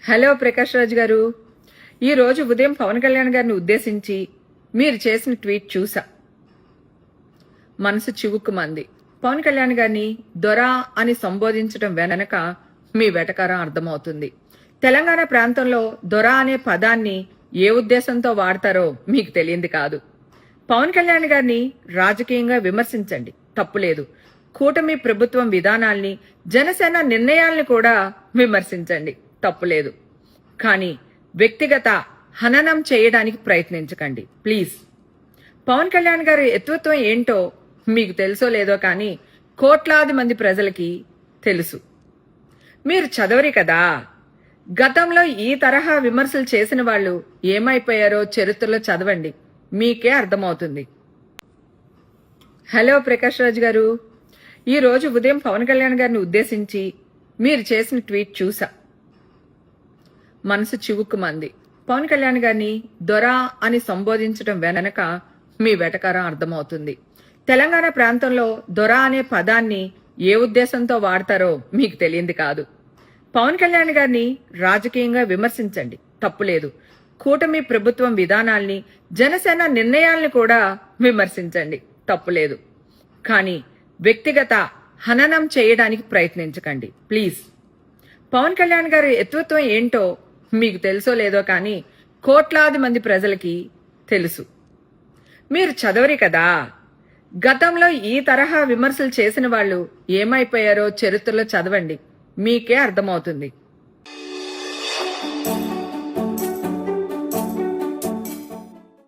Hello Prakash Raj గారు, ఈ రోజు ఉదయం పవన్ కళ్యాణ్ గారిని ఉద్దేశించి మీరు చేసిన ట్వీట్ చూసా. మనసు చివుక్కుమంది. పవన్ కళ్యాణ్ గారిని దొర అని సంబోధించడం వెనక మీ వెటకారం అర్థమవుతుంది. తెలంగాణ ప్రాంతంలో దొర అనే పదాన్ని ఏ ఉద్దేశంతో వాడతారో మీకు తెలియంది కాదు. పవన్ కళ్యాణ్ గారిని రాజకీయంగా విమర్శించండి, తప్పులేదు. కూటమి ప్రభుత్వం విధానాల్ని, జనసేన నిర్ణయాల్ని కూడా విమర్శించండి, తప్పులేదు. కానీ వ్యక్తిగత హననం చేయడానికి ప్రయత్నించకండి ప్లీజ్. పవన్ కళ్యాణ్ గారి ఎత్వత్వం ఏంటో మీకు తెలుసో లేదో కానీ కోట్లాది మంది ప్రజలకి తెలుసు. మీరు చదవరి కదా. గతంలో ఈ తరహా విమర్శలు చేసిన వాళ్ళు ఏమైపోయారో చరిత్రలో చదవండి, మీకే అర్థమవుతుంది. హలో ప్రకాష్ రాజ్ గారు, ఈ రోజు ఉదయం పవన్ కళ్యాణ్ గారిని ఉద్దేశించి మీరు చేసిన ట్వీట్ చూసా. మనసు చివుక్కుమంది. పవన్ కళ్యాణ్ గారిని దొర అని సంబోధించడం వెనక మీ వెటకారం అర్థమవుతుంది. తెలంగాణ ప్రాంతంలో దొర అనే పదాన్ని ఏ ఉద్దేశంతో వాడతారో మీకు తెలియంది కాదు. పవన్ కళ్యాణ్ గారిని రాజకీయంగా విమర్శించండి, తప్పులేదు. కూటమి ప్రభుత్వం విధానాల్ని, జనసేన నిర్ణయాల్ని కూడా విమర్శించండి, తప్పులేదు. కానీ వ్యక్తిగత హననం చేయడానికి ప్రయత్నించకండి ప్లీజ్. పవన్ కళ్యాణ్ గారి ఎత్వత్వం ఏంటో మీకు తెలుసో లేదో కానీ కోట్లాది మంది ప్రజలకి తెలుసు. మీరు చదవరి కదా. గతంలో ఈ తరహా విమర్శలు చేసిన వాళ్ళు ఏమైపోయారో చరిత్రలో చదవండి, మీకే అర్థమవుతుంది.